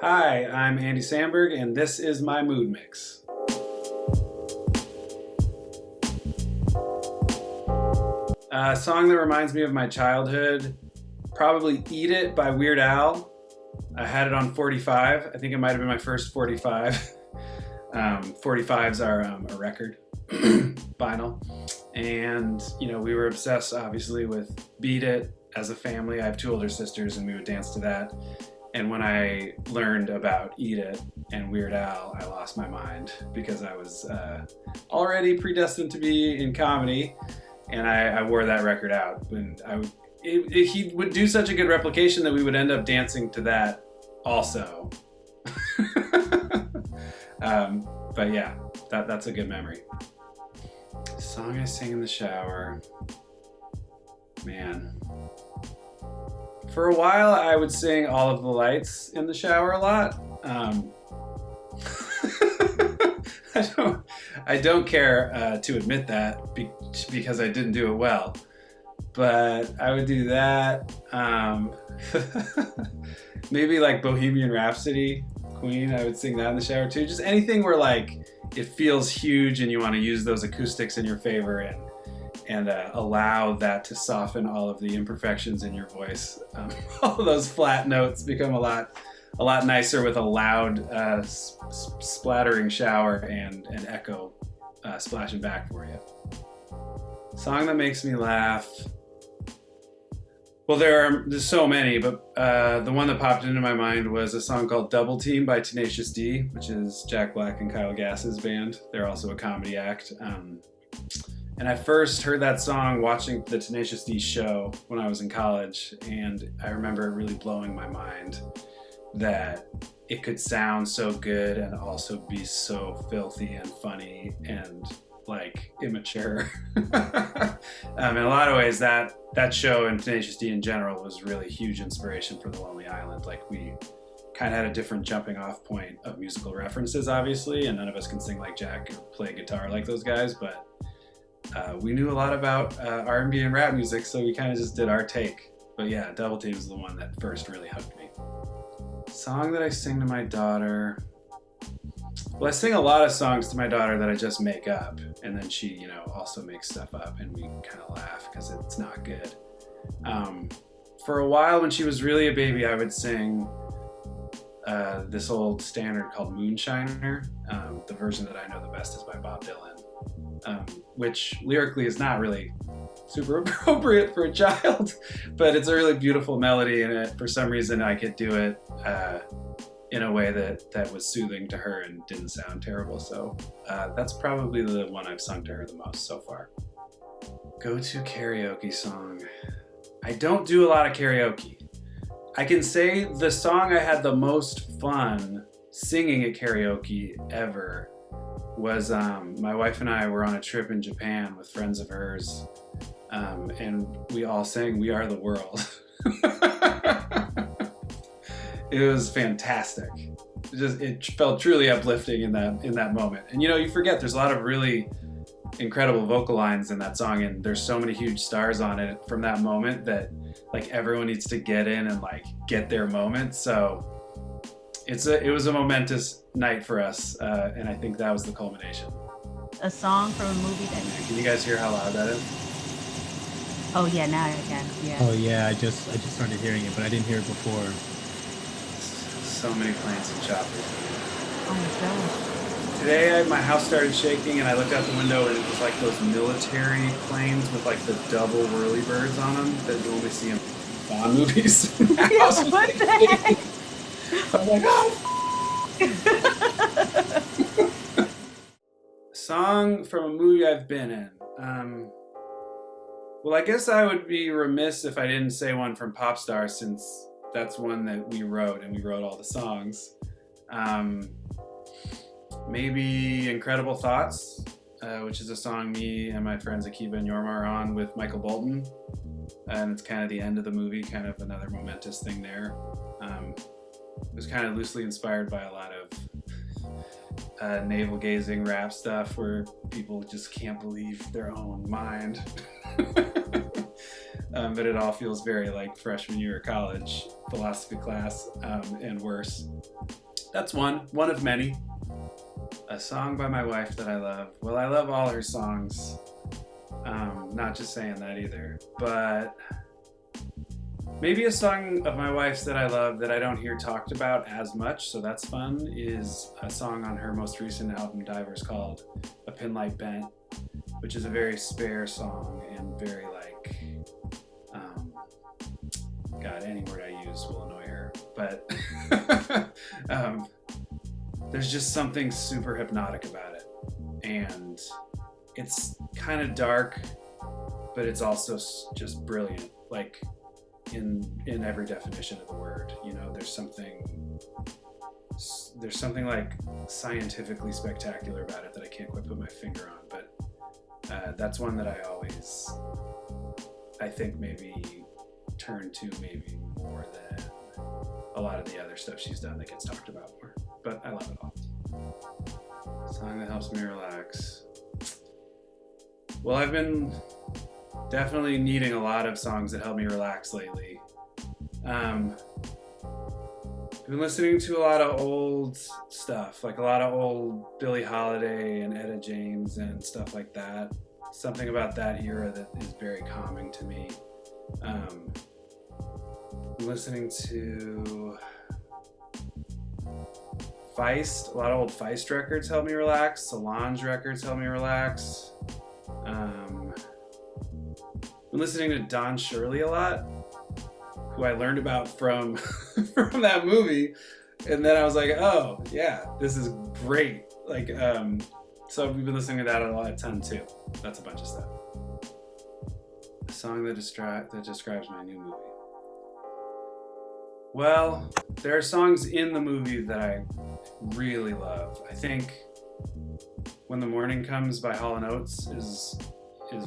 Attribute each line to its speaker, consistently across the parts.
Speaker 1: Hi, I'm Andy Samberg, and this is my mood mix. A song that reminds me of my childhood, probably Eat It by Weird Al. I had it on 45. I think it might have been my first 45. 45s are a record, vinyl. And, we were obsessed, obviously, with Beat It as a family. I have two older sisters, and we would dance to that. And when I learned about Eat It and Weird Al, I lost my mind because I was already predestined to be in comedy, and I wore that record out. And he would do such a good replication that we would end up dancing to that also. But yeah, that's a good memory. Song I sing in the shower. Man. For a while, I would sing All of the Lights in the shower a lot. I don't care to admit that because I didn't do it well. But I would do that. Maybe like Bohemian Rhapsody, Queen. I would sing that in the shower too. Just anything where like it feels huge and you want to use those acoustics in your favor and allow that to soften all of the imperfections in your voice. All of those flat notes become a lot nicer with a loud splattering shower and an echo splashing back for you. Song that makes me laugh. Well, there's so many, but the one that popped into my mind was a song called Double Team by Tenacious D, which is Jack Black and Kyle Gass's band. They're also a comedy act. And I first heard that song watching the Tenacious D show when I was in college, and I remember it really blowing my mind that it could sound so good and also be so filthy and funny and like immature. In a lot of ways, that show and Tenacious D in general was really huge inspiration for The Lonely Island. Like we kind of had a different jumping off point of musical references, obviously, and none of us can sing like Jack or play guitar like those guys, but we knew a lot about R&B and rap music, so we kind of just did our take. But yeah, Double Team is the one that first really hooked me. Song that I sing to my daughter. Well, I sing a lot of songs to my daughter that I just make up, and then she, also makes stuff up, and we kind of laugh because it's not good. For a while, when she was really a baby, I would sing this old standard called Moonshiner. The version that I know the best is by Bob Dylan, which lyrically is not really super appropriate for a child, but it's a really beautiful melody, and for some reason I could do it in a way that was soothing to her and didn't sound terrible. So that's probably the one I've sung to her the most so far. Go-to karaoke song. I don't do a lot of karaoke. I can say the song I had the most fun singing at karaoke ever was my wife and I were on a trip in Japan with friends of hers, and we all sang We Are the World. It was fantastic. It felt truly uplifting in that moment. And you forget there's a lot of really incredible vocal lines in that song, and there's so many huge stars on it from that moment that like everyone needs to get in and like get their moment. So it was a momentous night for us, and I think that was the culmination.
Speaker 2: A song from a movie that.
Speaker 1: Can you guys hear how loud that is?
Speaker 2: Oh yeah, now I can. Yeah.
Speaker 3: Oh yeah, I just started hearing it, but I didn't hear it before.
Speaker 1: So many planes and choppers.
Speaker 2: Oh my gosh.
Speaker 1: Today my house started shaking, and I looked out the window, and it was like those military planes with like the double whirlybirds on them that you only see in Bond movies.
Speaker 2: Yeah, what the heck?
Speaker 1: I'm like, oh. Song from a movie I've been in. Well, I guess I would be remiss if I didn't say one from Popstar, since that's one that we wrote, and we wrote all the songs. Maybe Incredible Thoughts, which is a song me and my friends Akiva and Yorma are on with Michael Bolton. And it's kind of the end of the movie, kind of another momentous thing there. It was kind of loosely inspired by a lot of navel-gazing rap stuff where people just can't believe their own mind. but it all feels very like freshman year of college philosophy class, and worse. That's one of many. A song by my wife that I love. Well, I love all her songs. Not just saying that either, but maybe a song of my wife's that I love that I don't hear talked about as much, so that's fun, is a song on her most recent album, Divers, called A Pin Light Bent, which is a very spare song and very like, God, any word I use will annoy her, but there's just something super hypnotic about it, and it's kind of dark, but it's also just brilliant, like in every definition of the word. You know, there's something like scientifically spectacular about it that I can't quite put my finger on, but that's one that I think maybe turn to maybe more than a lot of the other stuff she's done that gets talked about more, but I love it all. Song that helps me relax. Well, I've been definitely needing a lot of songs that help me relax lately. I've been listening to a lot of old stuff, like a lot of old Billie Holiday and Etta James and stuff like that. Something about that era that is very calming to me. I'm listening to Feist. A lot of old Feist records help me relax. Solange records help me relax. Been listening to Don Shirley a lot, who I learned about from from that movie, and then I was like, oh yeah, this is great. Like, so we've been listening to that a ton too. That's a bunch of stuff. A song that describes my new movie. Well, there are songs in the movie that I really love. I think When the Morning Comes by Hall & Oates is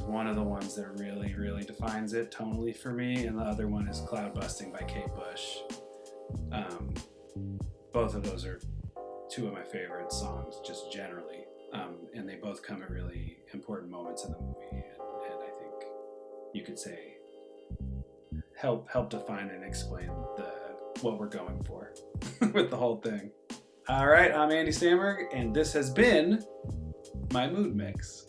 Speaker 1: one of the ones that really, really defines it tonally for me, and the other one is Cloud Busting by Kate Bush. Both of those are two of my favorite songs, just generally, and they both come at really important moments in the movie, and I think you could say help define and explain what we're going for with the whole thing. All right, I'm Andy Samberg, and this has been my Mood Mix.